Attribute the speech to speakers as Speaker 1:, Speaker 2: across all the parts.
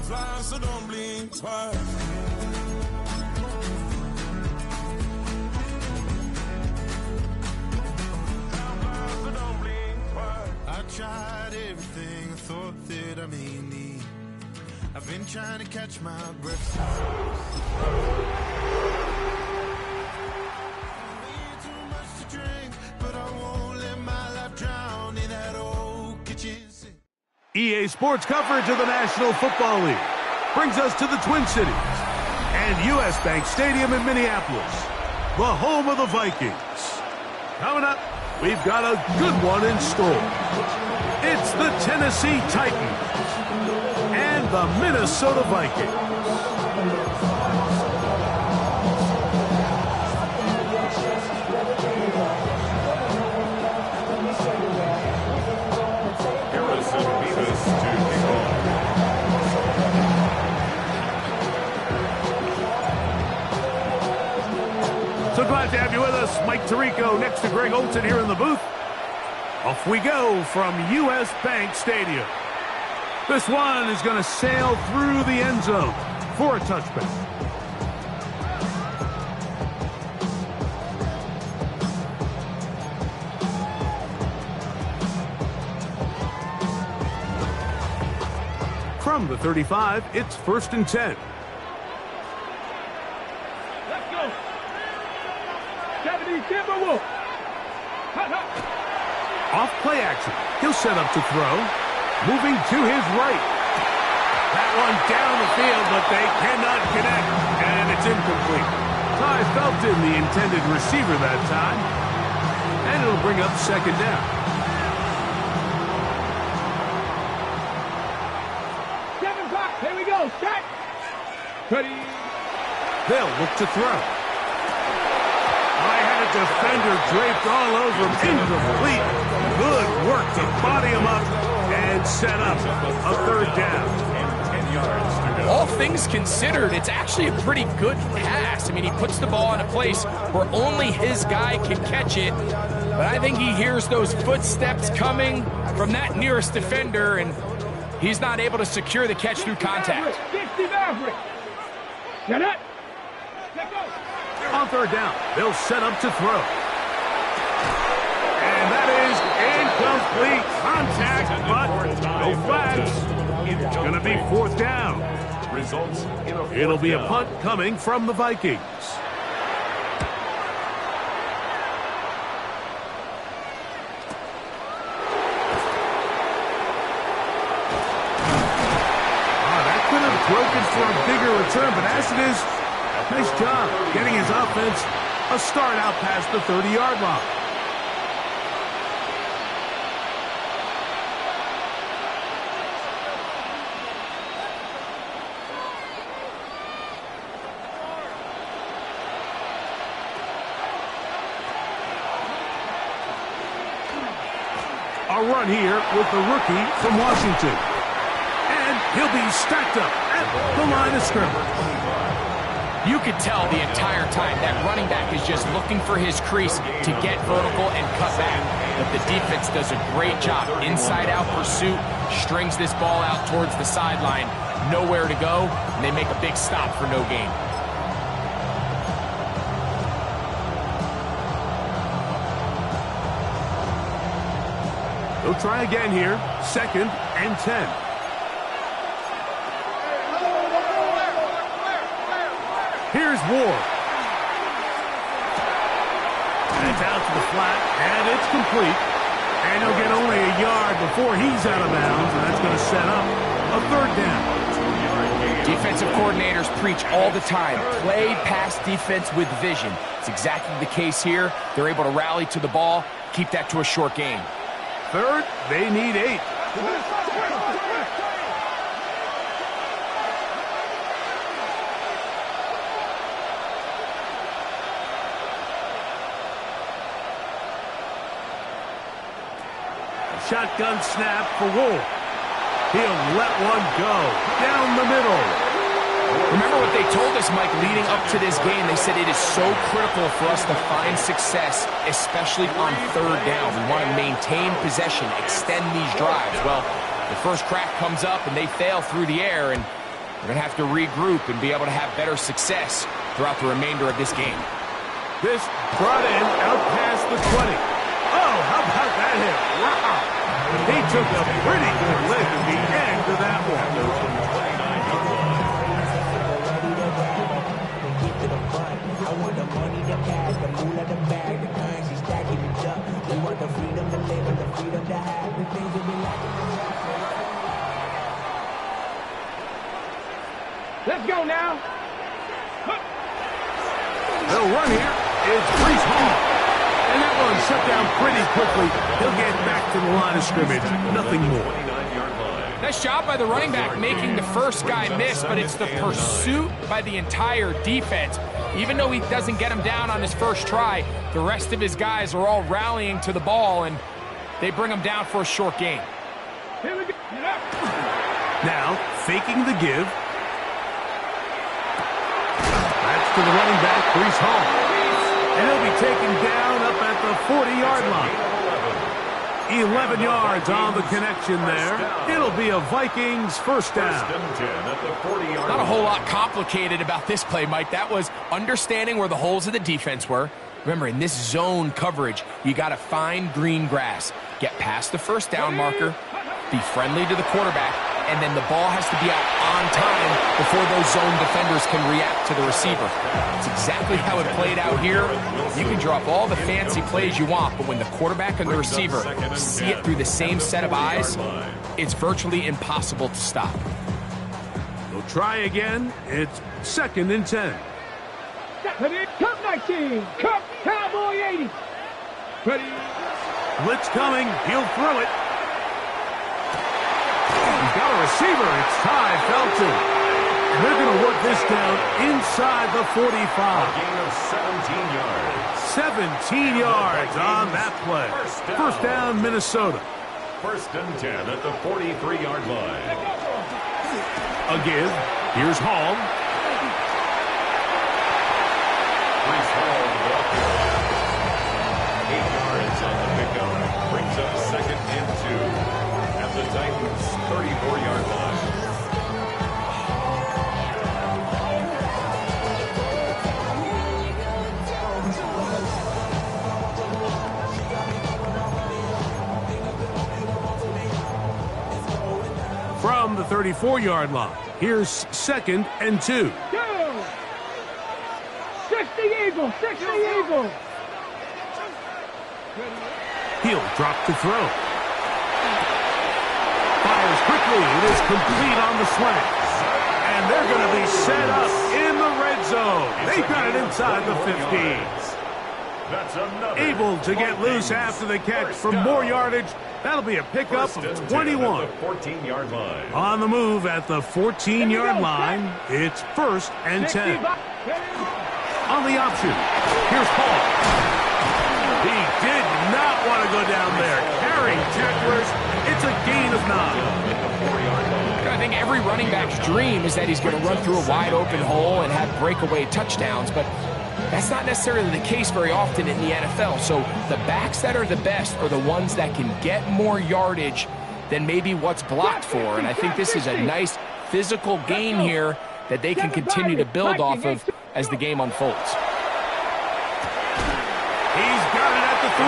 Speaker 1: fly, so don't blink twice. I tried everything, I thought that I may need. I've been trying to catch my breath. Way too much to drink, but I won't let my life drown in that old kitchen sink.
Speaker 2: EA Sports coverage of the National Football League brings us to the Twin Cities and U.S. Bank Stadium in Minneapolis, the home of the Vikings. Coming up, we've got a good one in store. It's the Tennessee Titans and the Minnesota Vikings. So glad to have you with us. Mike Tirico next to Greg Olsen here in the booth. Off we go from U.S. Bank Stadium. This one is going to sail through the end zone for a touchback. From the 35, it's 1st and 10.
Speaker 3: Let's go. 70 Timberwolves.
Speaker 2: Off play action. He'll set up to throw. Moving to his right. That one down the field, but they cannot connect. And it's incomplete. Ty Felton, the intended receiver that time. And it'll bring up 2nd down.
Speaker 3: Here we go. Set. Ready.
Speaker 2: They'll look to throw. I had a defender draped all over him. Incomplete. Good work to body him up and set up a 3rd down. 10 yards to go.
Speaker 4: All things considered, it's actually a pretty good pass. I mean, he puts the ball in a place where only his guy can catch it. But I think he hears those footsteps coming from that nearest defender, and he's not able to secure the catch through contact.
Speaker 3: 60 Maverick. Get it. Let go.
Speaker 2: On 3rd down, they'll set up to throw. And that is incomplete contact, but no flags. It's going to be 4th down. It'll be a punt coming from the Vikings. That could have broken for a bigger return, but as it is, nice job getting his offense a start out past the 30-yard line. A run here with the rookie from Washington. And he'll be stacked up at the line of scrimmage.
Speaker 4: You could tell the entire time that running back is just looking for his crease to get vertical and cut back. But the defense does a great job. Inside-out pursuit, strings this ball out towards the sideline. Nowhere to go, and they make a big stop for no gain.
Speaker 2: They'll try again here. 2nd and 10. Here's Ward. And it's out to the flat, and it's complete. And he'll get only a yard before he's out of bounds, and that's going to set up a 3rd down.
Speaker 4: Defensive coordinators preach all the time, play pass defense with vision. It's exactly the case here. They're able to rally to the ball, keep that to a short gain.
Speaker 2: 3rd, they need 8. Shotgun snap for Wolf. He'll let one go down the middle.
Speaker 4: Remember what they told us, Mike, leading up to this game. They said it is so critical for us to find success, especially on 3rd down. We want to maintain possession, extend these drives. Well, the first crack comes up, and they fail through the air, and They're going to have to regroup and be able to have better success throughout the remainder of this game.
Speaker 2: This brought in out past the 20. Oh, how about that hit? Wow. He took a pretty good lick at the end of that one.
Speaker 3: Let's go now.
Speaker 2: They'll run here. It's Breece Hall. And that one shut down pretty quickly. He'll get back to the line of scrimmage. Nothing more.
Speaker 4: Nice job by the running back making the first guy miss, but it's the pursuit by the entire defense. Even though he doesn't get him down on his first try, the rest of his guys are all rallying to the ball, and they bring him down for a short gain.
Speaker 3: Here we go.
Speaker 2: Now, faking the give. To the running back, Breece Hall. And he'll be taken down up at the 40-yard line. 11 yards on the connection there. It'll be a Vikings first down.
Speaker 4: Not a whole lot complicated about this play, Mike. That was understanding where the holes of the defense were. Remember, in this zone coverage, you got to find green grass. Get past the first down marker, be friendly to the quarterback, and then the ball has to be out on time before those zone defenders can react to the receiver. It's exactly how it played out here. You can drop all the fancy plays you want, but when the quarterback and the receiver see it through the same set of eyes, it's virtually impossible to stop.
Speaker 2: They'll try again. It's 2nd and 10.
Speaker 3: Cup 19. Cup Cowboy 80. Ready.
Speaker 2: Blitz coming. He'll throw it. He's got a receiver. It's Ty Felton. They're going to work this down inside the 45.
Speaker 5: A gain of 17 yards.
Speaker 2: 17 yards on that play. First down, Minnesota.
Speaker 5: 1st and 10 at the 43-yard line.
Speaker 2: A give. Here's Hall.
Speaker 5: Breece Hall off the line. 8 yards on the pickup. Brings up 2nd and 2. At the Titans' 34-yard line.
Speaker 2: From the 34-yard line, here's 2nd and 2.
Speaker 3: Go. 60 Eagles. 60 Eagles.
Speaker 2: He'll drop to throw. Fires quickly. It is complete on the slant. And they're going to be set up in the red zone. They've got it inside the 15.
Speaker 5: That's another.
Speaker 2: Able to get loose after the catch for more yardage. That'll be a pickup of 21.
Speaker 5: 14-yard line.
Speaker 2: On the move at the 14-yard line, it's 1st and 10. On the option, here's Paul. He did not want to go down there. Carrying tacklers, it's a gain of 9.
Speaker 4: I think every running back's dream is that he's going to run through a wide-open hole and have breakaway touchdowns, but that's not necessarily the case very often in the NFL. So the backs that are the best are the ones that can get more yardage than maybe what's blocked for. And I think this is a nice physical gain here that they can continue to build off of as the game unfolds.
Speaker 2: He's got it at the 3.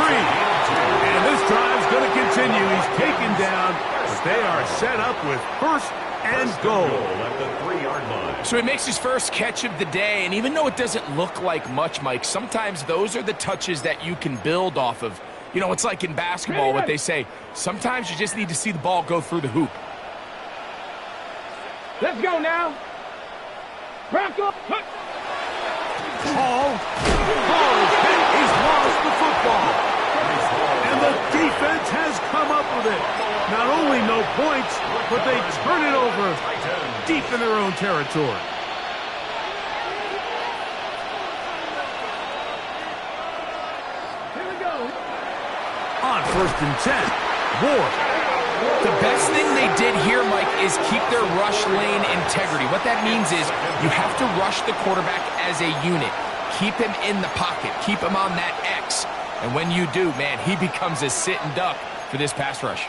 Speaker 2: And this drive's going to continue. He's taken down, but they are set up with 1st and goal.
Speaker 5: At the 3-yard line.
Speaker 4: So he makes his first catch of the day, and even though it doesn't look like much, Mike, sometimes those are the touches that you can build off of. You know, it's like in basketball what they say, sometimes you just need to see the ball go through the hoop.
Speaker 3: Let's go now. Bronco.
Speaker 2: Hall is hit. He's lost the football. And the defense has come up with it. Not only no points, but they turn it over deep in their own territory.
Speaker 3: Here we go.
Speaker 2: On 1st and 10, Ward.
Speaker 4: The best thing they did here, Mike, is keep their rush lane integrity. What that means is you have to rush the quarterback as a unit. Keep him in the pocket. Keep him on that X. And when you do, man, he becomes a sitting duck for this pass rush.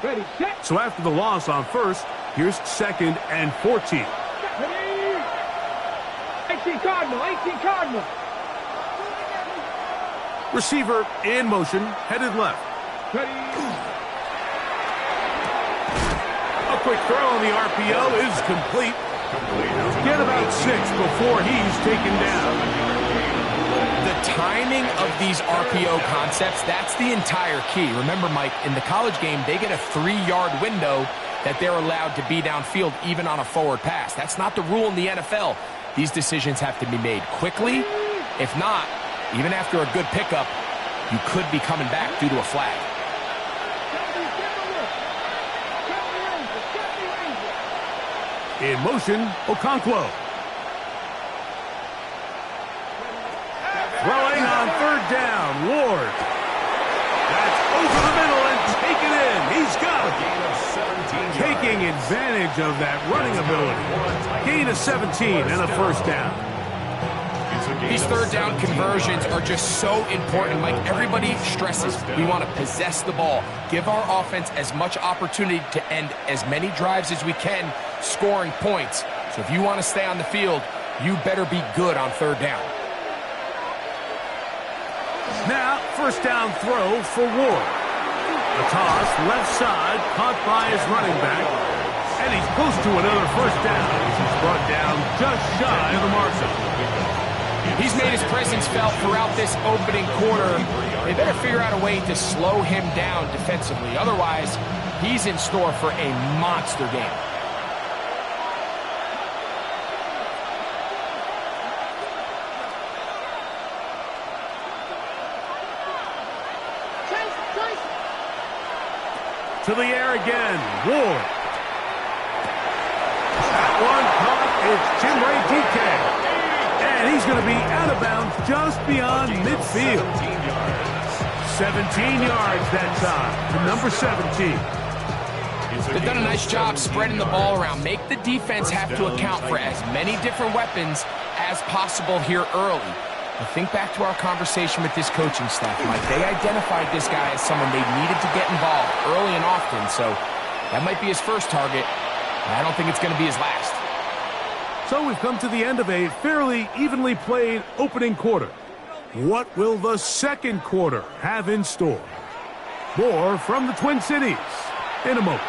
Speaker 3: Ready, set.
Speaker 2: So after the loss on first, here's 2nd and 14.
Speaker 3: Ready. 18 Cardinal, 18 Cardinal.
Speaker 2: Receiver in motion, headed left.
Speaker 3: Ready.
Speaker 2: A quick throw on the RPO is complete. Get about 6 before he's taken down.
Speaker 4: The timing of these RPO concepts, that's the entire key. Remember, Mike, in the college game, they get a 3-yard window that they're allowed to be downfield even on a forward pass. That's not the rule in the NFL. These decisions have to be made quickly. If not, even after a good pickup, you could be coming back due to a flag.
Speaker 2: In motion, Okonkwo. Throwing on 3rd down, Ward. That's over the middle and taken in. He's got it. Taking advantage of that running ability. Gain of 17 and a 1st down.
Speaker 4: These 3rd down conversions are just so important. Like everybody stresses, we want to possess the ball, give our offense as much opportunity to end as many drives as we can, scoring points. So if you want to stay on the field, you better be good on 3rd down.
Speaker 2: Now, 1st down throw for Ward. A toss, left side, caught by his running back. And he's close to another 1st down. He's brought down just shy of the marker.
Speaker 4: He's made his presence felt throughout this opening quarter. They better figure out a way to slow him down defensively. Otherwise, he's in store for a monster game.
Speaker 2: To the air again, Ward. That one caught. It's Chimere Dike. And he's going to be out of bounds just beyond midfield. 17 yards that time to number 17.
Speaker 4: They've done a nice job spreading the ball around. Make the defense have to account for as many different weapons as possible here early. But think back to our conversation with this coaching staff, Mike. They identified this guy as someone they needed to get involved early and often, so that might be his first target. I don't think it's going to be his last.
Speaker 2: So we've come to the end of a fairly evenly played opening quarter. What will the 2nd quarter have in store? More from the Twin Cities in a moment.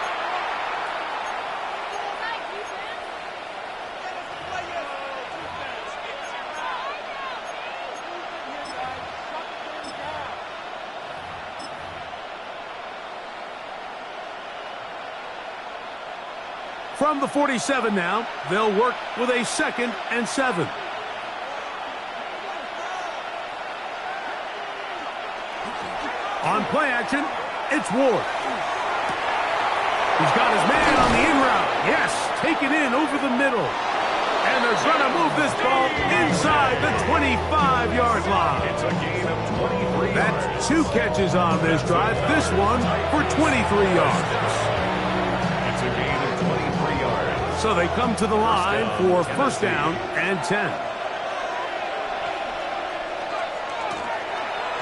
Speaker 2: From the 47 now, they'll work with a 2nd and 7. On play action, it's Ward. He's got his man on the in route. Yes, take it in over the middle. And they're going to move this ball inside the 25-yard line.
Speaker 5: It's a gain of 23 yards.
Speaker 2: That's 2 catches on this drive. This one for 23 yards.
Speaker 5: It's a gain of 23 yards.
Speaker 2: So they come to the line for 1st down and 10.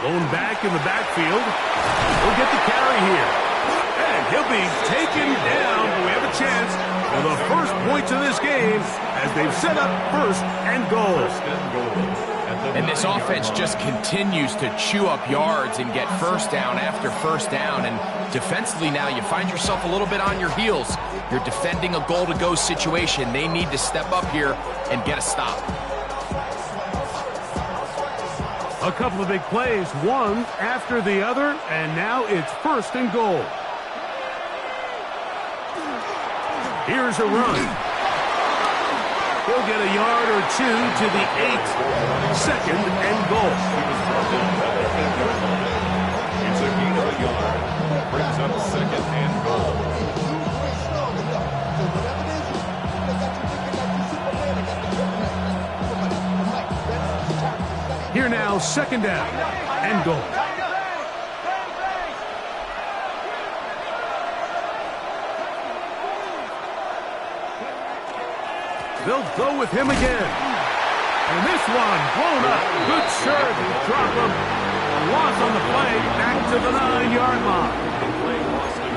Speaker 2: Going back in the backfield. He'll get the carry here. And he'll be taken down. But we have a chance for the first points of this game as they've set up 1st and goal.
Speaker 4: And this offense just continues to chew up yards and get 1st down after 1st down. And defensively now, you find yourself a little bit on your heels. You're defending a goal-to-go situation. They need to step up here and get a stop.
Speaker 2: A couple of big plays, one after the other, and now it's 1st and goal. Here's a run. He'll get a yard or 2 to the 8. 2nd and goal.
Speaker 5: It's a gain of a yard. Brings up 2nd and goal.
Speaker 2: Here now, 2nd down and goal. They'll go with him again. And this one blown up. Good serve. Drop him. A loss on the play. Back to the 9-yard line.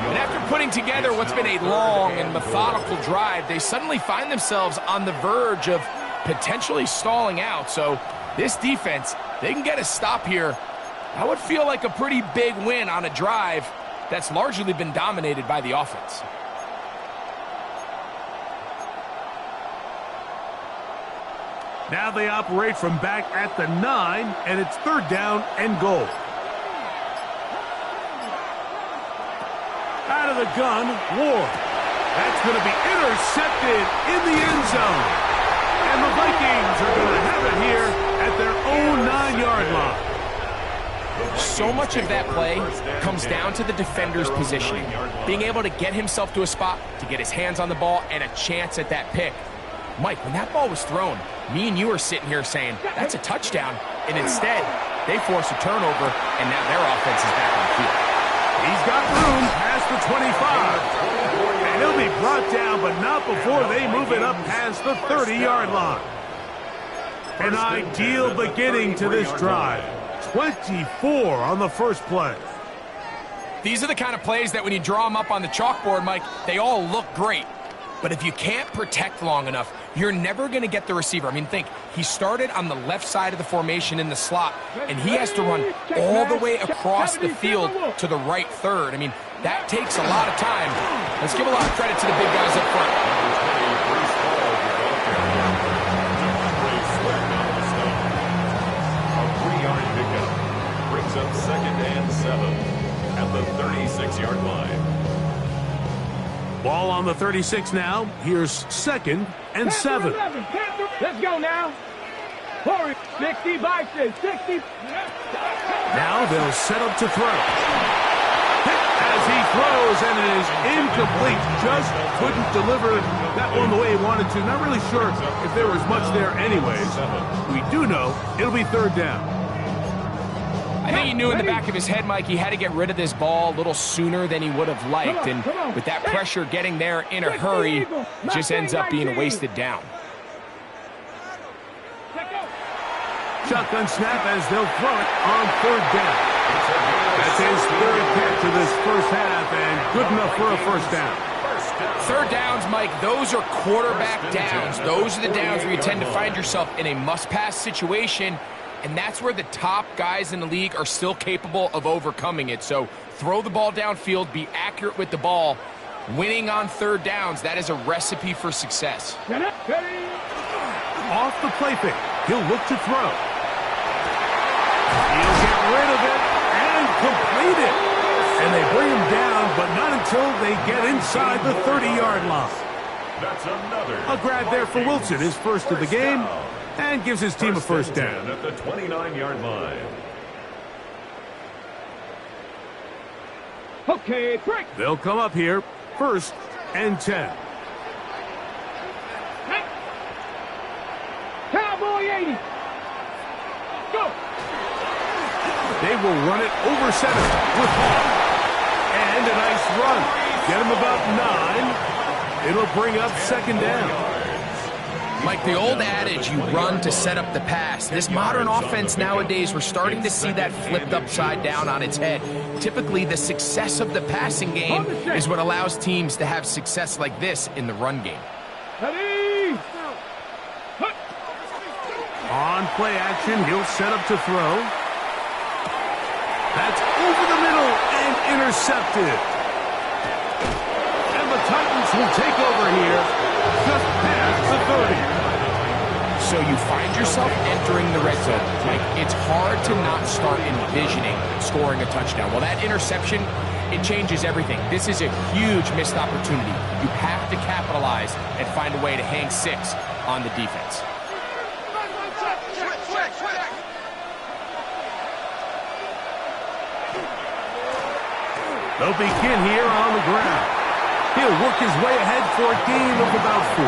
Speaker 4: And after putting together what's been a long and methodical drive, they suddenly find themselves on the verge of potentially stalling out. So this defense, they can get a stop here. That would feel like a pretty big win on a drive that's largely been dominated by the offense.
Speaker 2: Now they operate from back at the 9, and it's 3rd down and goal. Out of the gun, Ward. That's going to be intercepted in the end zone. And the Vikings are going to have it here at their own 9-yard line.
Speaker 4: So much of that play comes down to the defender's positioning. Being able to get himself to a spot, to get his hands on the ball, and a chance at that pick. Mike, when that ball was thrown, me and you are sitting here saying, that's a touchdown. And instead, they force a turnover, and now their offense is back on the field.
Speaker 2: He's got room past the 25. And he'll be brought down, but not before they move it up past the 30-yard line. An ideal beginning to this drive. 24 on the first play.
Speaker 4: These are the kind of plays that when you draw them up on the chalkboard, Mike, they all look great. But if you can't protect long enough, you're never going to get the receiver. I mean, think, he started on the left side of the formation in the slot, and he has to run all the way across the field to the right third. I mean, that takes a lot of time. Let's give a lot of credit to the big guys up front.
Speaker 5: Brings up 2nd and 7 at the 36-yard line.
Speaker 2: Ball on the 36 now. Here's 2nd and 7.
Speaker 3: Let's go now. 60 boxes, 60.
Speaker 2: Now they'll set up to throw. As he throws, and it is incomplete. Just couldn't deliver that one the way he wanted to. Not really sure if there was much there anyways. We do know it'll be 3rd down.
Speaker 4: I think he knew in the back of his head, Mike, he had to get rid of this ball a little sooner than he would have liked. And with that pressure getting there in a hurry, it just ends up being a wasted down.
Speaker 2: Shotgun snap as they'll throw it on 3rd down. That's his 3rd catch of this first half, and good enough for a first down.
Speaker 4: 3rd downs, Mike, those are quarterback downs. Those are the downs where you tend to find yourself in a must-pass situation. And that's where the top guys in the league are still capable of overcoming it. So throw the ball downfield, be accurate with the ball. Winning on 3rd downs, that is a recipe for success.
Speaker 2: Off the play fake, he'll look to throw. He'll get rid of it and complete it. And they bring him down, but not until they get inside the 30-yard line.
Speaker 5: That's another.
Speaker 2: A grab there for Wilson, his first of the game. And gives his team a first down.
Speaker 5: At the 29-yard line.
Speaker 3: Okay, break.
Speaker 2: They'll come up here, 1st and 10.
Speaker 3: Cowboy 80. Go.
Speaker 2: They will run it over center with Hall. And a nice run. Get him about 9. It'll bring up 2nd down.
Speaker 4: Like the old adage, you run to set up the pass. This modern offense nowadays, we're starting to see that flipped upside down on its head. Typically, the success of the passing game is what allows teams to have success like this in the run game.
Speaker 3: Ready.
Speaker 2: On play action, he'll set up to throw. That's over the middle and intercepted. And the Titans will take over here just past the 30.
Speaker 4: So you find yourself entering the red zone. Like, it's hard to not start envisioning scoring a touchdown. Well, that interception, it changes everything. This is a huge missed opportunity. You have to capitalize and find a way to hang 6 on the defense.
Speaker 2: They'll begin here on the ground. He'll work his way ahead for a gain of about 4.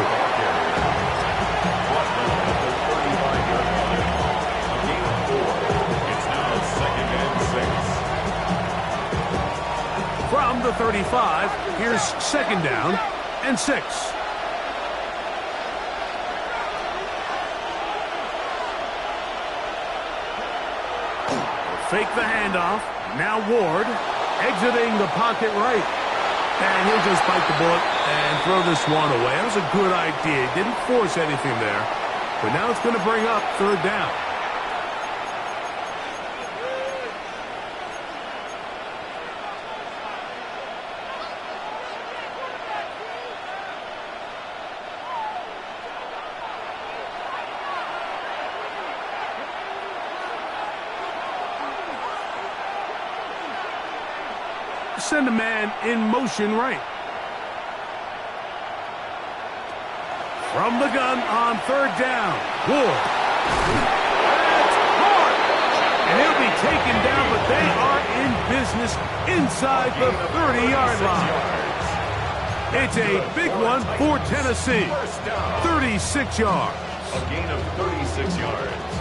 Speaker 2: From the 35, here's 2nd down and 6. Fake the handoff. Now Ward exiting the pocket right. And he'll just bite the bullet and throw this one away. That was a good idea. He didn't force anything there. But now it's going to bring up third down. Send a man in motion right. From the gun on third down. Ward. That's hard. And he'll be taken down, but they are in business inside the 30-yard line. It's a big one for Tennessee. 36 yards.
Speaker 5: A gain of 36 yards.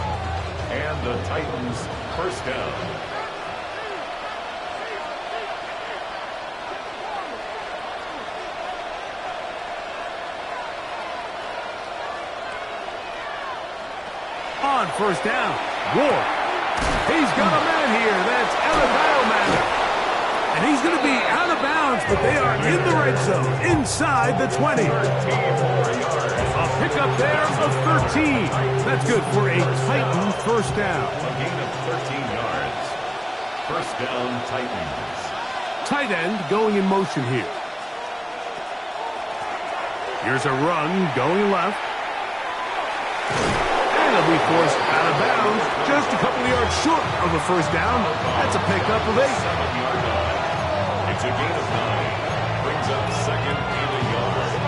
Speaker 5: And the Titans first down.
Speaker 2: On first down, Ward. He's got a man here. That's Alabama. And he's going to be out of bounds, but they are in the red zone, inside the 20. A pickup there of 13. That's good for a Titan first down.
Speaker 5: A gain of 13 yards. First down, Titans.
Speaker 2: Tight end going in motion here. Here's a run going left. He'll be forced out of bounds, just a couple of yards short of the first down. That's a pickup of 8.
Speaker 5: 7-yard line. It's a gain of 9. Brings up second and a yard.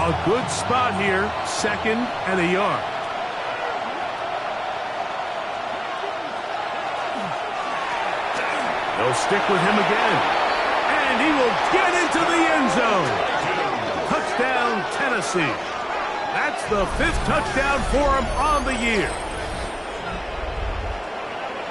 Speaker 2: A good spot here, second and a yard. They'll stick with him again. And he will get into the end zone. Touchdown, Tennessee. That's the 5th touchdown for him on the year.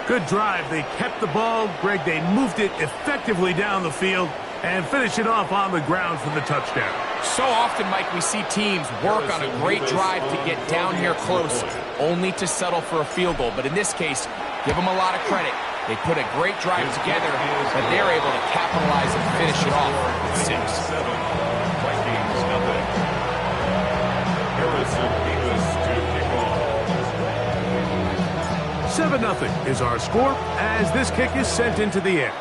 Speaker 2: Good drive. They kept the ball. Greg, they moved it effectively down the field and finish it off on the ground for the touchdown.
Speaker 4: So often, Mike, we see teams work on a great drive to get down here close, only to settle for a field goal. But in this case, give them a lot of credit. They put a great drive together, but they're able to capitalize and finish it off with 6.
Speaker 5: 7. Vikings nothing. Harrison Davis to kick off.
Speaker 2: 7-0 is our score as this kick is sent into the air.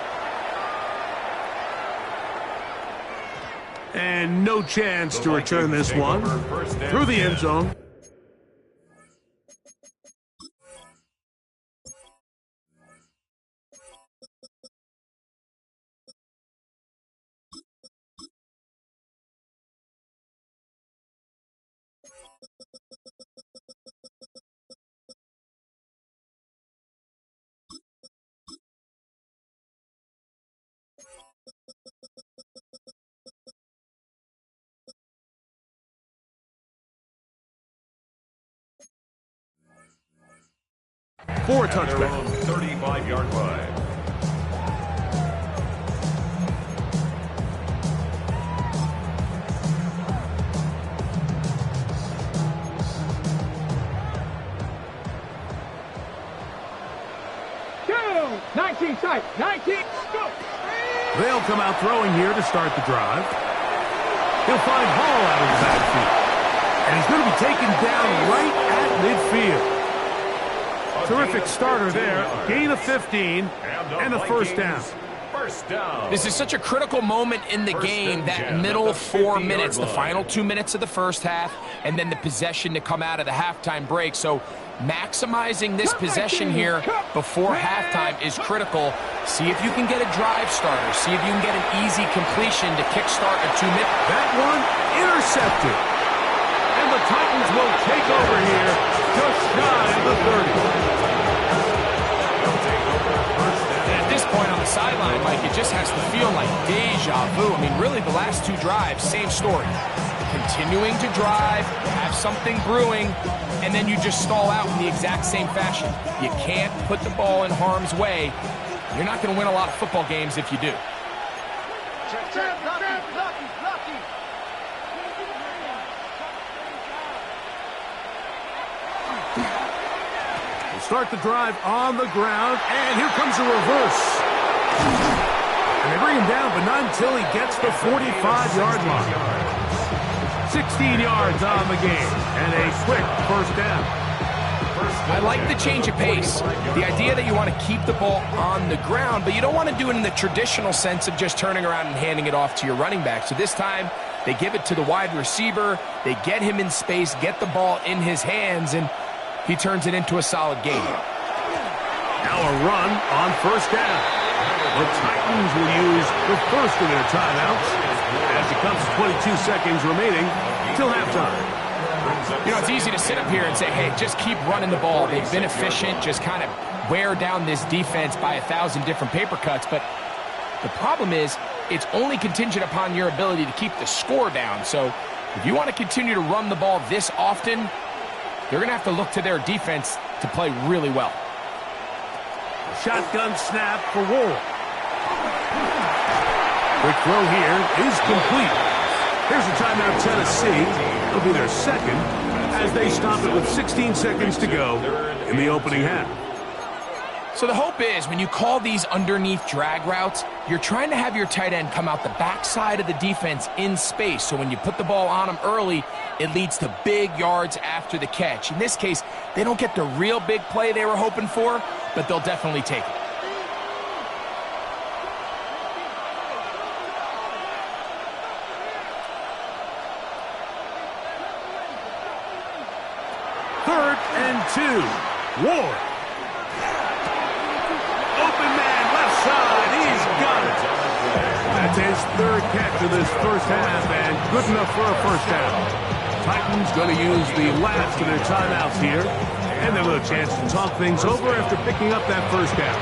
Speaker 2: And no chance to return this one through the end zone. For a touchback.
Speaker 5: 35-yard line.
Speaker 3: Go! 19 tight. 19. Go!
Speaker 2: They'll come out throwing here to start the drive. He'll find Hall out of the backfield. And he's going to be taken down right at midfield. Terrific starter there. Gain of 15 and a first down.
Speaker 4: This is such a critical moment in the game, that middle 4 minutes, the final 2 minutes of the first half, and then the possession to come out of the halftime break. So maximizing this possession here before halftime is critical. See if you can get a drive starter. See if you can get an easy completion to kickstart a 2 minute.
Speaker 2: That one intercepted. And the Titans will take over here just shy of the 30.
Speaker 4: At this point on the sideline, Mike, it just has to feel like deja vu. I mean, really, the last 2 drives, same story. Continuing to drive, have something brewing, and then you just stall out in the exact same fashion. You can't put the ball in harm's way. You're not going to win a lot of football games if you do.
Speaker 2: Start the drive on the ground, and here comes a reverse. And they bring him down, but not until he gets the 45-yard line. 16 yards on the game, and a quick first down.
Speaker 4: I like the change of pace. The idea that you want to keep the ball on the ground, but you don't want to do it in the traditional sense of just turning around and handing it off to your running back. So this time, they give it to the wide receiver. They get him in space, get the ball in his hands, and he turns it into a solid game.
Speaker 2: Now a run on first down. The Titans will use the first of their timeouts as it comes to 22 seconds remaining till halftime.
Speaker 4: You know, it's easy to sit up here and say, hey, just keep running the ball. They've been efficient, just kind of wear down this defense by 1,000 different paper cuts. But the problem is it's only contingent upon your ability to keep the score down. So if you want to continue to run the ball this often, they're going to have to look to their defense to play really well.
Speaker 2: Shotgun snap for Ward. Quick throw here is complete. Here's a timeout, Tennessee. It'll be their second as they stop it with 16 seconds to go in the opening half.
Speaker 4: So the hope is when you call these underneath drag routes, you're trying to have your tight end come out the backside of the defense in space. So when you put the ball on them early, it leads to big yards after the catch. In this case, they don't get the real big play they were hoping for, but they'll definitely take it.
Speaker 2: Third and 2. Ward. Open man, left side. He's got it. That's his third catch of this first half, and good enough for a first down. Titans going to use the last of their timeouts here, and they'll have a chance to talk things over after picking up that first down.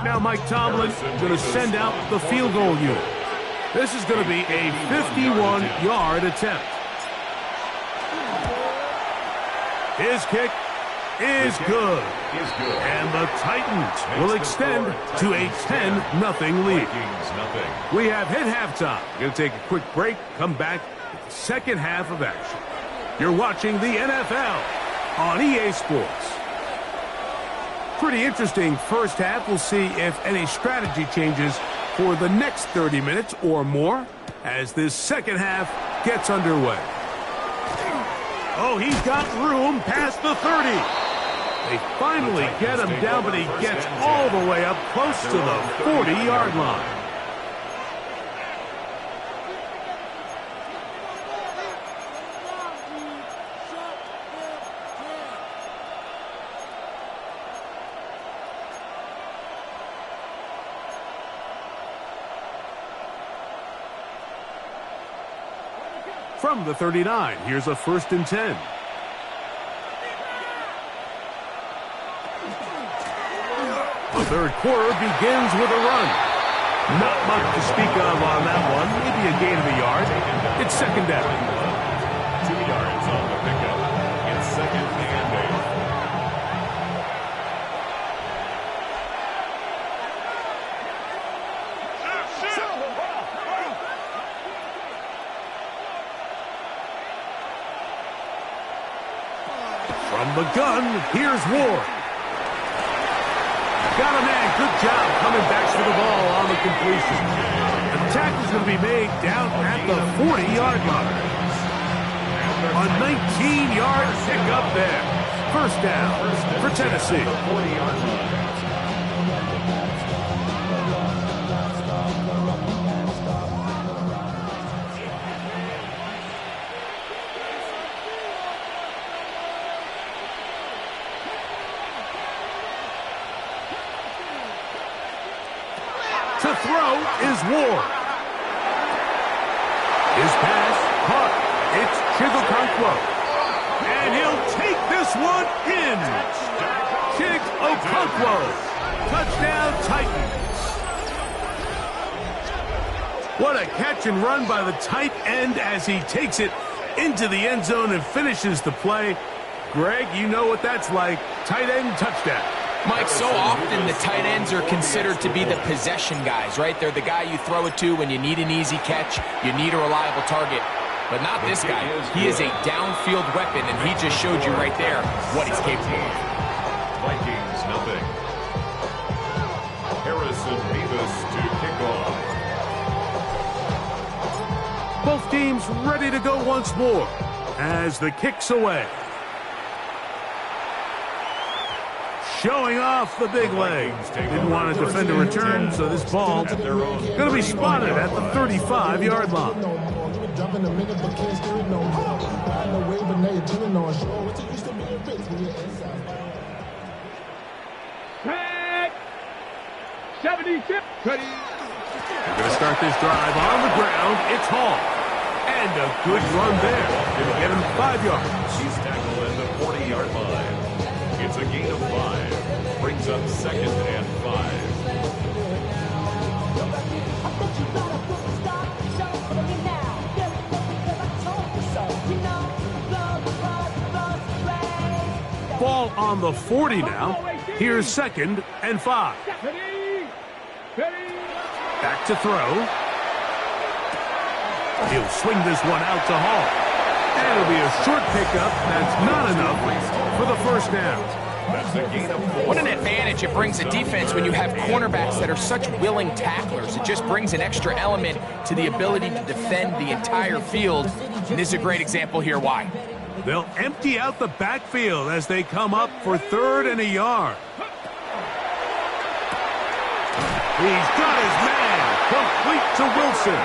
Speaker 2: Now Mike Tomlin going to send out the field goal unit. This is going to be a 51-yard attempt. His kick is good. And the Titans will extend to a 10-0 lead. We have hit halftime. Going to take a quick break, come back with the second half of action. You're watching the NFL on EA Sports. Pretty interesting first half. We'll see if any strategy changes for the next 30 minutes or more as this second half gets underway. Oh, he's got room past the 30. They finally get him down, but he gets all the way up close to the 40-yard line. From the 39, here's a 1st and 10. The third quarter begins with a run. Not much to speak of on that one. Maybe a gain of a yard. It's second down.
Speaker 5: 2 yards on the pickup. It's second and 8.
Speaker 2: From the gun, here's Ward. Got a man. Good job coming back for the ball on the completion. The tackle's going to be made down at the 40-yard line. A 19-yard pickup there. First down for Tennessee. To throw is Ward. His pass caught. It's Chigokonkwo. And he'll take this one in. Chigokonkwo. Touchdown Titans. What a catch and run by the tight end as he takes it into the end zone and finishes the play. Greg, you know what that's like. Tight end touchdown.
Speaker 4: Mike, so often the tight ends are considered to be the possession guys, right? They're the guy you throw it to when you need an easy catch, you need a reliable target. But not this guy. He is a downfield weapon, and he just showed you right there what he's capable of.
Speaker 5: Vikings, nothing. Harrison Davis to kick off.
Speaker 2: Both teams ready to go once more as the kick's away. Showing off the big leg. Didn't want to defend a return, so this ball going to be spotted at the 35-yard line.
Speaker 3: Tag. 76. Ready.
Speaker 2: They're going to start this drive on the ground. It's Hall. And a good run there. Going to get him 5 yards.
Speaker 5: He's tackled at the 40-yard line. It's a gain of 5. Brings up 2nd and 5.
Speaker 2: Ball on the 40 now. Here's 2nd and 5.
Speaker 3: Ready. Ready.
Speaker 2: Back to throw. He'll swing this one out to Hall. And it'll be a short pickup. That's not enough for the first down.
Speaker 5: That's a gain of 4.
Speaker 4: What an advantage it brings a defense when you have cornerbacks that are such willing tacklers. It just brings an extra element to the ability to defend the entire field. And this is a great example here why.
Speaker 2: They'll empty out the backfield as they come up for 3rd and a yard. He's got his man complete to Wilson.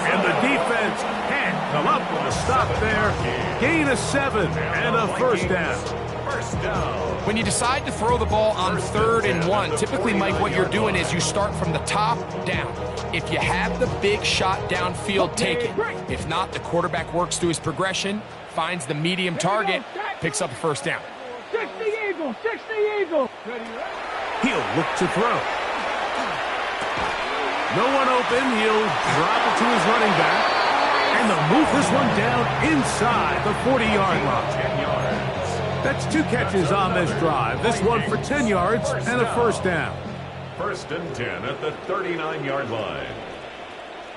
Speaker 2: And the defense can't come up with a stop there. Gain of 7 and a first down.
Speaker 4: When you decide to throw the ball on 3rd and 1, typically, Mike, what you're doing is you start from the top down. If you have the big shot downfield, take it. If not, the quarterback works through his progression, finds the medium target, picks up a first down.
Speaker 3: 60 Eagle. 60 Eagle.
Speaker 2: He'll look to throw. No one open. He'll drop it to his running back. And they'll move this one down inside the 40-yard line.
Speaker 5: 10 yards.
Speaker 2: That's 2 catches on this drive. This one for 10 yards and a first down.
Speaker 5: 1st and 10 at the 39-yard line.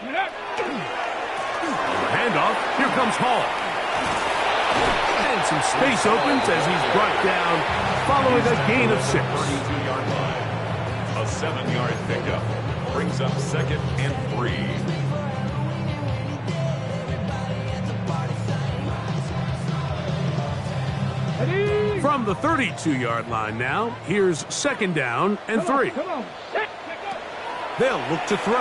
Speaker 2: On the handoff, here comes Hall. And some space opens as he's brought down following a gain of 6.
Speaker 5: 32-yard line. A 7-yard pickup. Brings up 2nd and 3.
Speaker 3: Ready.
Speaker 2: From the 32-yard line now, here's 2nd down and 3.
Speaker 3: Come on. Set.
Speaker 2: They'll look to throw.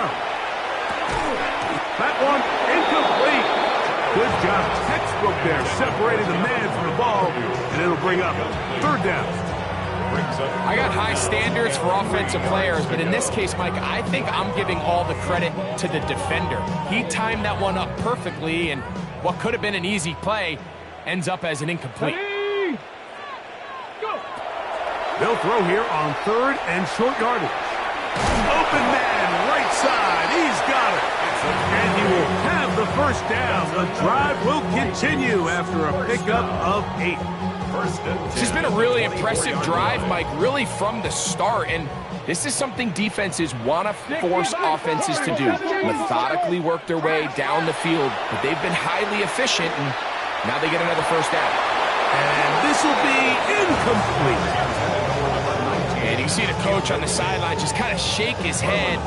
Speaker 2: That one incomplete. Good job. Textbook there, separating the man from the ball, and it'll bring up 3rd down.
Speaker 4: I got high standards for offensive players, but in this case, Mike, I think I'm giving all the credit to the defender. He timed that one up perfectly, and what could have been an easy play ends up as an incomplete.
Speaker 3: Ready. Go.
Speaker 2: They'll throw here on 3rd and short yardage. Open man, right side. He's got it. And he will have the first down. The drive will continue after a pickup of 8.
Speaker 4: This has been a really impressive drive, Mike, really from the start. And this is something defenses want to force offenses to do. Methodically work their way down the field. But they've been highly efficient, and now they get another first down.
Speaker 2: And this will be incomplete.
Speaker 4: And you see the coach on the sideline just kind of shake his head.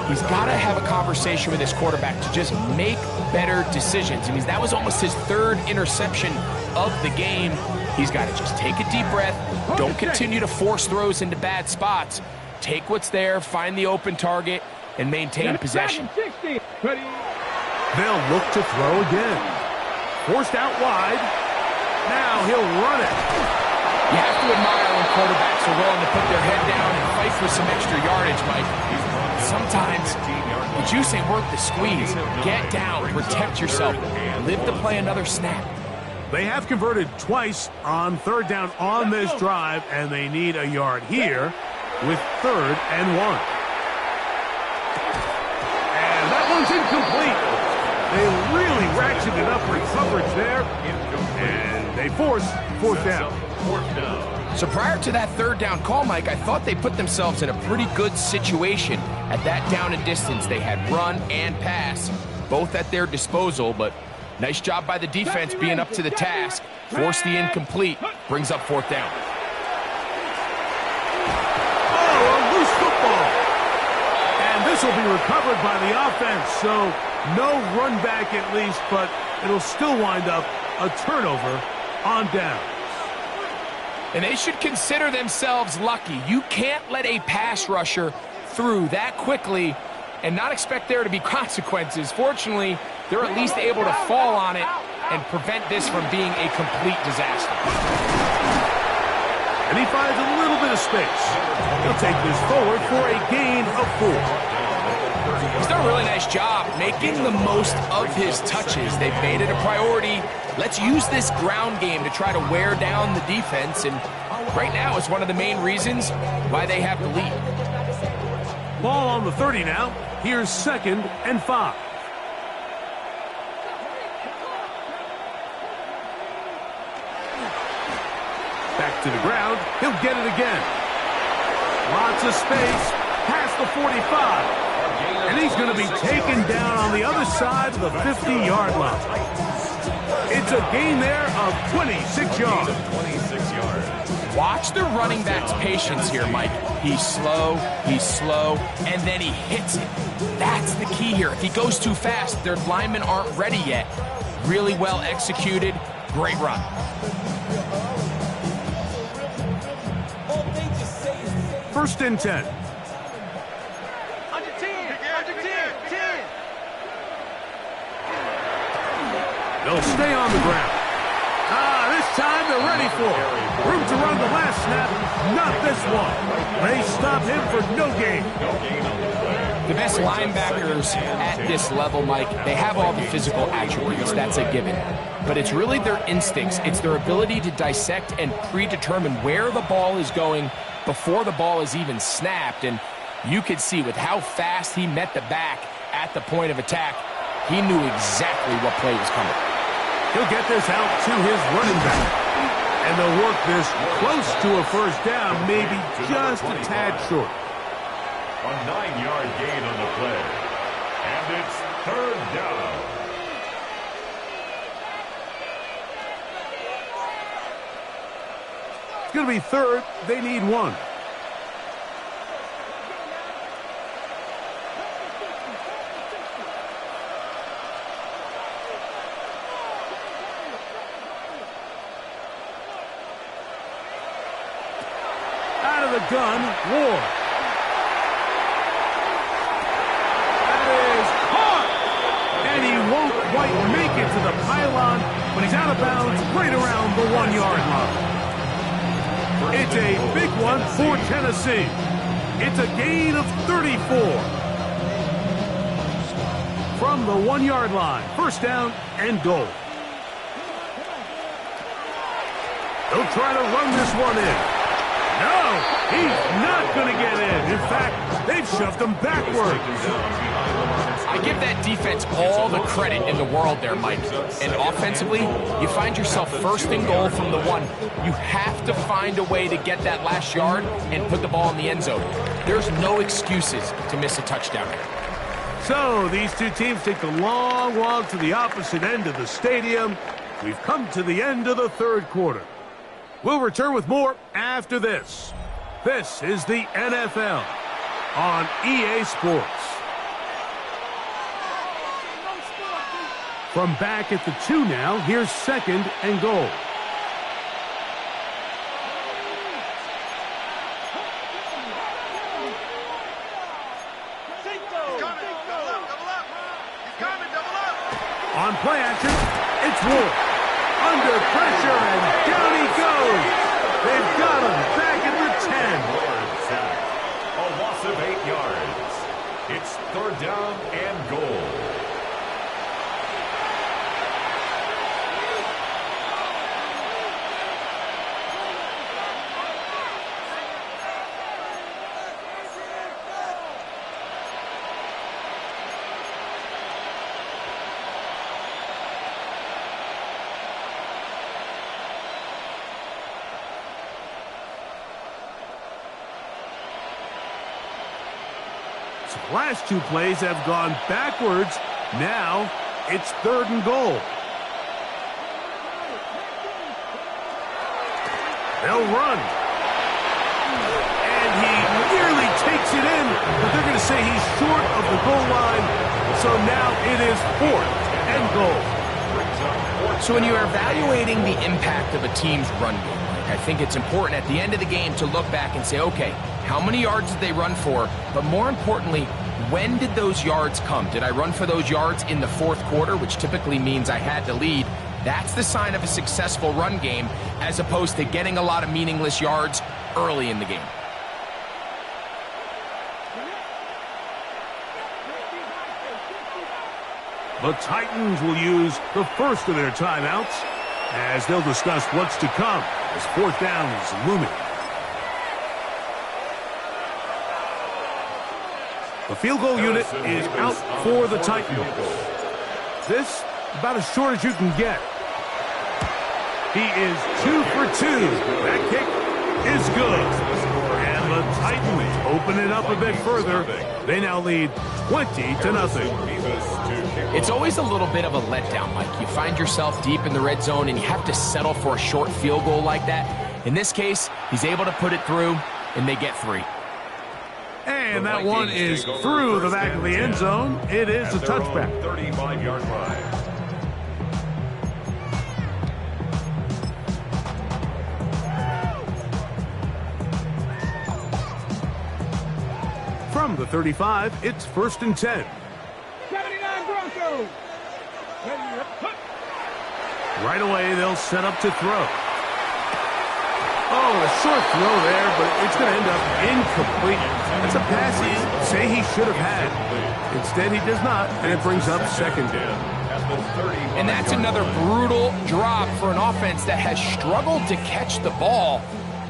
Speaker 4: He's got to have a conversation with his quarterback to just make better decisions. I mean, that was almost his 3rd interception of the game. He's got to just take a deep breath. Don't continue to force throws into bad spots. Take what's there, find the open target, and maintain possession.
Speaker 3: 60. Ready.
Speaker 2: They'll look to throw again. Forced out wide. Now he'll run it.
Speaker 4: You have to admire when quarterbacks are willing to put their head down and fight for some extra yardage, Mike. Sometimes the juice ain't worth the squeeze. Get down, protect yourself, live to play another snap.
Speaker 2: They have converted twice on 3rd down on this drive, and they need a yard here with 3rd and 1. And that one's incomplete. They really ratcheted up for coverage there, and they force 4th down.
Speaker 4: So prior to that 3rd down call, Mike, I thought they put themselves in a pretty good situation. At that down and distance, they had run and pass, both at their disposal, but Nice job by the defense being up to the task. Force the incomplete. Brings up 4th down.
Speaker 2: Oh, a loose football. And this will be recovered by the offense. So no run back at least, but it'll still wind up a turnover on downs.
Speaker 4: And they should consider themselves lucky. You can't let a pass rusher through that quickly and not expect there to be consequences. Fortunately, they're at least able to fall on it and prevent this from being a complete disaster.
Speaker 2: And he finds a little bit of space. He'll take this forward for a gain of 4.
Speaker 4: He's done a really nice job making the most of his touches. They've made it a priority. Let's use this ground game to try to wear down the defense, and right now it's one of the main reasons why they have the lead.
Speaker 2: Ball on the 30 now. Here's 2nd and 5. Back to the ground. He'll get it again. Lots of space. Past the 45. And he's going to be taken down on the other side of the 50-yard line. It's a gain there of 26 yards.
Speaker 5: 26 yards.
Speaker 4: Watch the running back's patience here, Mike. He's slow, and then he hits it. That's the key here. If he goes too fast, their linemen aren't ready yet. Really well executed. Great run.
Speaker 2: First and 10. They'll stay on the ground. This time they're ready for it. Room to run the last snap. Not this one. They stop him for no gain.
Speaker 4: The best linebackers at this level, Mike, they have all the physical attributes. That's a given. But it's really their instincts. It's their ability to dissect and predetermine where the ball is going before the ball is even snapped. And you could see with how fast he met the back at the point of attack, he knew exactly what play was coming.
Speaker 2: He'll get this out to his running back. And they'll work this close to a first down, maybe just a tad short.
Speaker 5: A 9-yard gain on the play. And it's 3rd down.
Speaker 2: It's going to be 3rd. They need 1. Out of the gun, Ward. That is caught! And he won't quite make it to the pylon, but he's out of bounds right around the 1-yard line. It's a big one for Tennessee. It's a gain of 34. From the 1-yard line, first down and goal. They'll try to run this one in. No, he's not going to get in. In fact, they've shoved him backwards.
Speaker 4: I give that defense all the credit in the world there, Mike. And offensively, you find yourself 1st and goal from the 1. You have to find a way to get that last yard and put the ball in the end zone. There's no excuses to miss a touchdown here.
Speaker 2: So these two teams take the long walk to the opposite end of the stadium. We've come to the end of the 3rd quarter. We'll return with more after this. This is the NFL on EA Sports. From back at the 2 now, here's 2nd and goal. On play action, it's Ward. Under pressure, and down he goes. They've got him back at the 10.
Speaker 5: A loss of 8 yards. It's 3rd down and goal.
Speaker 2: Last 2 plays have gone backwards. Now it's 3rd and goal. They'll run. And he nearly takes it in, but they're going to say he's short of the goal line. So now it is 4th and goal.
Speaker 4: So when you're evaluating the impact of a team's run game, I think it's important at the end of the game to look back and say, okay, how many yards did they run for? But more importantly, when did those yards come? Did I run for those yards in the 4th quarter, which typically means I had to lead? That's the sign of a successful run game, as opposed to getting a lot of meaningless yards early in the game.
Speaker 2: The Titans will use the first of their timeouts as they'll discuss what's to come as 4th down is looming. The field goal unit is out for the Titans. This about as short as you can get. He is 2 for 2. That kick is good. And the Titans open it up a bit further. They now lead 20-0.
Speaker 4: It's always a little bit of a letdown, Mike. You find yourself deep in the red zone and you have to settle for a short field goal like that. In this case, he's able to put it through, and they get 3.
Speaker 2: And that one is through the back of the end zone. It is a touchback.
Speaker 5: 35-yard line.
Speaker 2: From the 35, it's 1st and 10.
Speaker 3: 79 Broncos.
Speaker 2: Right away, they'll set up to throw. Oh, a short throw there, but it's going to end up incomplete. That's a pass he say he should have had. Instead, he does not, and it brings up 2nd down.
Speaker 4: And that's another brutal drop for an offense that has struggled to catch the ball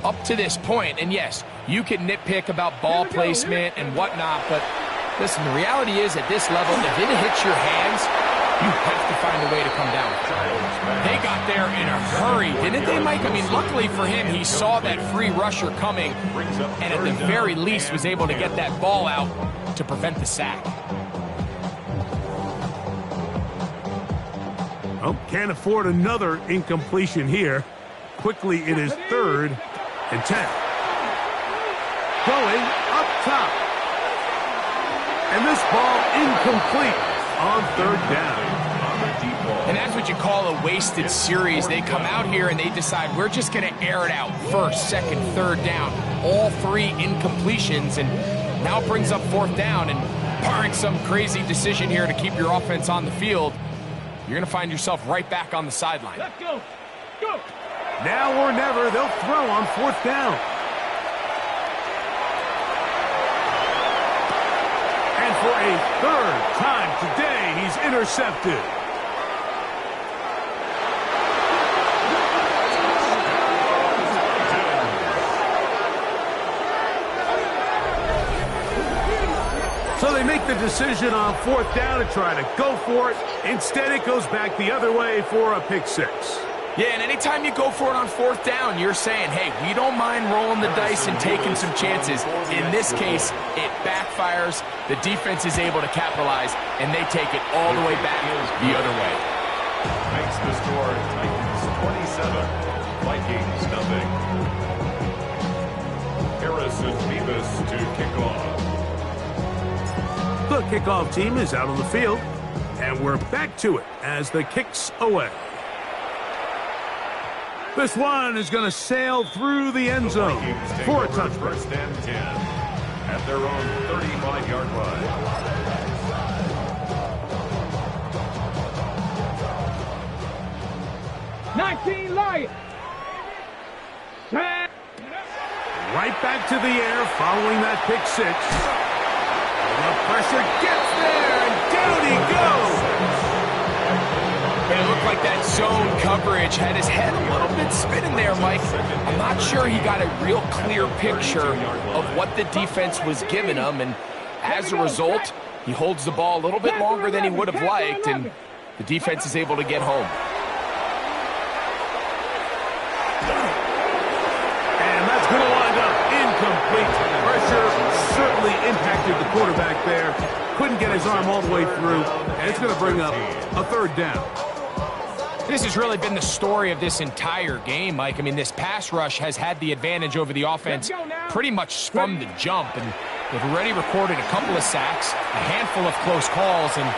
Speaker 4: up to this point. And yes, you can nitpick about ball placement and whatnot, but listen, the reality is at this level, if it hits your hands, you have to find a way to come down. They got there in a hurry, didn't they, Mike? I mean, luckily for him, he saw that free rusher coming, and at the very least was able to get that ball out to prevent the sack.
Speaker 2: Oh, can't afford another incompletion here. Quickly, it is 3rd and 10. Going up top. And this ball incomplete on 3rd down.
Speaker 4: And that's what you call a wasted series. They come out here and they decide we're just going to air it out. 1st, 2nd, 3rd down. All 3 incompletions, and now it brings up 4th down. And barring some crazy decision here to keep your offense on the field, you're going to find yourself right back on the sideline.
Speaker 3: Let's go. Go.
Speaker 2: Now or never, they'll throw on 4th down. And for a 3rd time today, he's intercepted. So they make the decision on 4th down to try to go for it. Instead, it goes back the other way for a pick 6.
Speaker 4: Yeah, and anytime you go for it on 4th down, you're saying, hey, we don't mind rolling the dice and taking some chances. In this case, it backfires. The defense is able to capitalize, and they take it all the way back the other way.
Speaker 5: Makes the score Titans 27, Vikings nothing. Harrison Bevis to kick off.
Speaker 2: The kickoff team is out on the field, and we're back to it as the kick's away. This one is going to sail through the end zone for a touchback.
Speaker 5: 1st and 10 at their own 35-yard line.
Speaker 3: Lions.
Speaker 2: Right back to the air following that pick 6. The pressure gets there, and down he goes.
Speaker 4: It looked like that zone coverage had his head a little bit spinning there, Mike. I'm not sure he got a real clear picture of what the defense was giving him, and as a result, he holds the ball a little bit longer than he would have liked, and the defense is able to get home.
Speaker 2: And that's going to wind up incomplete. Pressure certainly impacted the quarterback there. Couldn't get his arm all the way through, and it's going to bring up a 3rd down.
Speaker 4: This has really been the story of this entire game, Mike. I mean, this pass rush has had the advantage over the offense pretty much from the jump. And they've already recorded a couple of sacks, a handful of close calls, and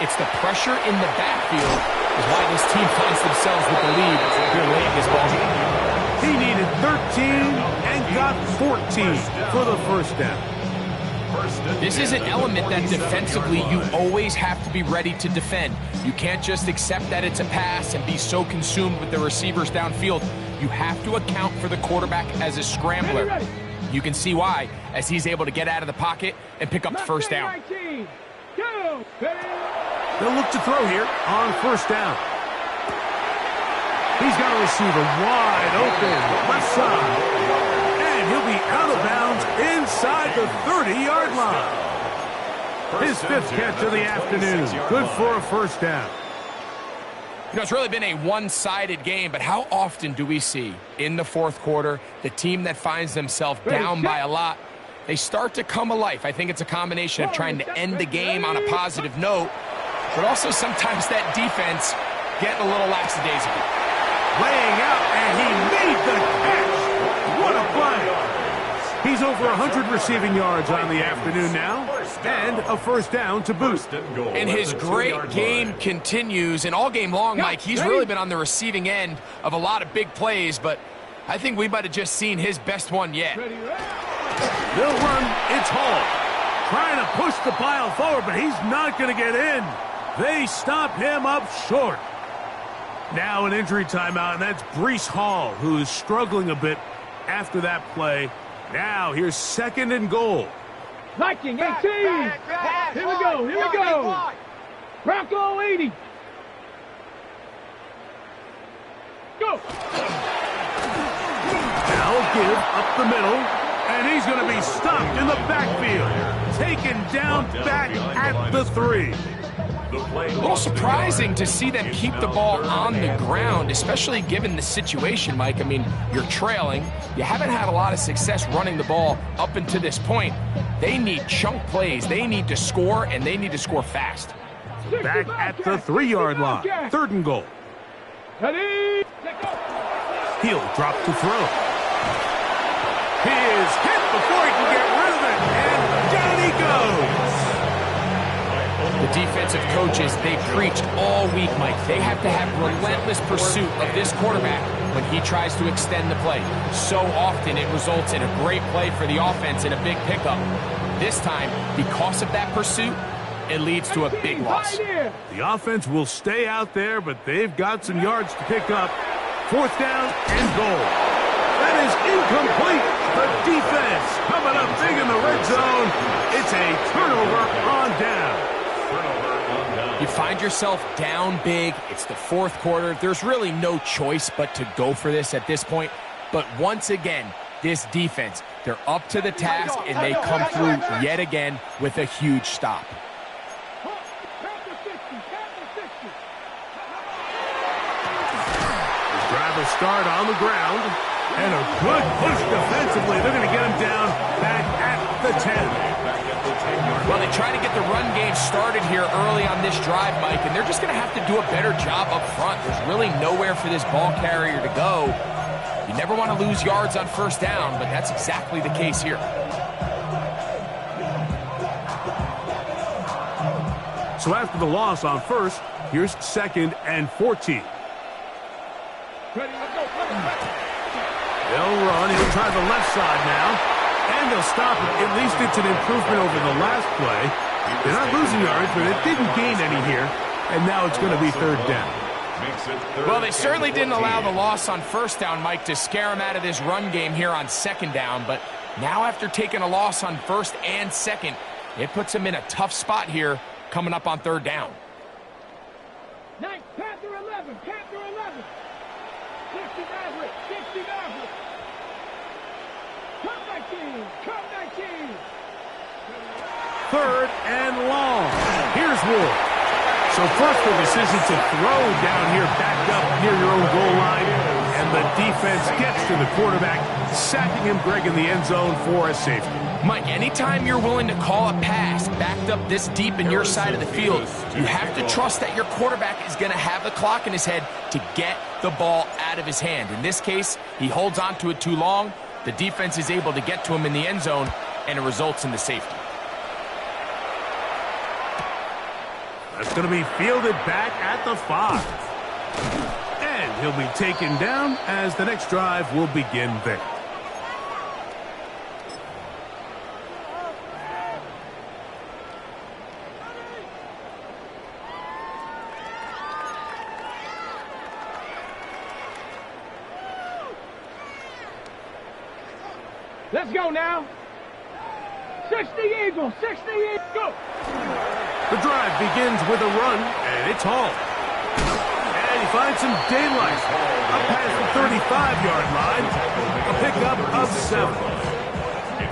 Speaker 4: it's the pressure in the backfield is why this team finds themselves with the lead here late in this ball game.
Speaker 2: He needed 13 and got 14 for the first down.
Speaker 4: This is an element that defensively you always have to be ready to defend. You can't just accept that it's a pass and be so consumed with the receivers downfield. You have to account for the quarterback as a scrambler. You can see why, as he's able to get out of the pocket and pick up the first down.
Speaker 2: They'll look to throw here on first down. He's got a receiver wide open, left side. And he'll be out of bounds inside the 30-yard line. His fifth catch of the afternoon. Good for a first down.
Speaker 4: You know, it's really been a one-sided game, but how often do we see in the fourth quarter the team that finds themselves down by a lot, they start to come alive? I think it's a combination of trying to end the game on a positive note, but also sometimes that defense getting a little lackadaisical.
Speaker 2: Laying out, and he made the catch. What a play. He's over 100 receiving yards on the afternoon now, and a first down to boot.
Speaker 4: And his great game continues, and all game long, Mike, he's really been on the receiving end of a lot of big plays, but I think we might have just seen his best one yet.
Speaker 2: They'll run. It's Hall. Trying to push the pile forward, but he's not going to get in. They stop him up short. Now an injury timeout, and that's Breece Hall, who is struggling a bit after that play. Now here's second and goal.
Speaker 3: Viking 18. Here we go. Bronco 80. Go.
Speaker 2: Now give up the middle, and he's going to be stopped in the backfield. Taken down back at the 3.
Speaker 4: A little surprising to see them keep the ball on the ground, especially given the situation, Mike. I mean, you're trailing. You haven't had a lot of success running the ball up until this point. They need chunk plays. They need to score, and they need to score fast.
Speaker 2: Back at the 3-yard line. Third and goal. He'll drop to throw. He is hit before he can get rid of it, and down he goes.
Speaker 4: The defensive coaches, they preach all week, Mike. They have to have relentless pursuit of this quarterback when he tries to extend the play. So often it results in a great play for the offense and a big pickup. This time, because of that pursuit, it leads to a big loss.
Speaker 2: The offense will stay out there, but they've got some yards to pick up. Fourth down and goal. That is incomplete. The defense coming up big in the red zone. It's a turnover on down.
Speaker 4: You find yourself down big. It's the fourth quarter. There's really no choice but to go for this at this point. But once again, this defense, they're up to the task, and they come through yet again with a huge stop.
Speaker 2: Drive will start on the ground, and a good push defensively. They're going to get him down back at the 10.
Speaker 4: Well, they try to get the run game started here early on this drive, Mike, and they're just going to have to do a better job up front. There's really nowhere for this ball carrier to go. You never want to lose yards on first down, but that's exactly the case here.
Speaker 2: So after the loss on first, here's second and 14. They'll run. He'll try the left side now. And they'll stop it. At least it's an improvement over the last play. They're not losing yards, but it didn't gain any here. And now it's going to be third down.
Speaker 4: Well, they certainly didn't allow the loss on first down, Mike, to scare him out of this run game here on second down. But now after taking a loss on first and second, it puts him in a tough spot here coming up on third down.
Speaker 3: Panther 11. 60 Maverick. Come 19.
Speaker 2: Third and long. Here's Ward. So first the decision to throw down here, backed up near your own goal line. And And the defense gets to the quarterback, sacking him, Greg, in the end zone for a safety.
Speaker 4: Mike, anytime you're willing to call a pass backed up this deep in your side of the field, you have to trust that your quarterback is going to have the clock in his head to get the ball out of his hand. In this case, he holds on to it too long. The defense is able to get to him in the end zone, and it results in the safety.
Speaker 2: That's going to be fielded back at the 5. And he'll be taken down as the next drive will begin there.
Speaker 3: Let's go now. 60 Eagles, 60 Eagles, go.
Speaker 2: The drive begins with a run, and it's hauled. And he finds some daylight. Up past the 35-yard line. A pickup of 7.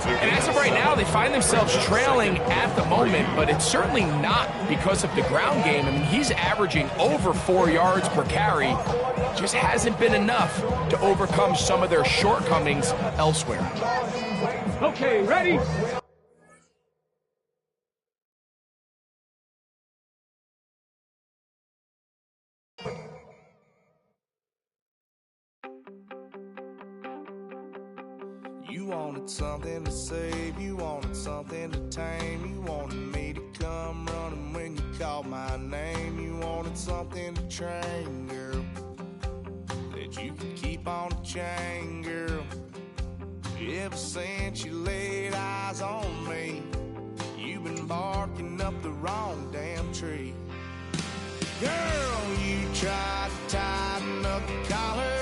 Speaker 4: And as of right now, they find themselves trailing at the moment, but it's certainly not because of the ground game. I mean, he's averaging over 4 yards per carry. Just hasn't been enough to overcome some of their shortcomings elsewhere.
Speaker 3: Okay, ready?
Speaker 6: You wanted something to save, you wanted something to tame, you wanted me to come running when you called my name, you wanted something to train, girl, that you could keep on the chain, girl. Ever since you laid eyes on me, you've been barking up the wrong damn tree. Girl, you tried to tighten up the collar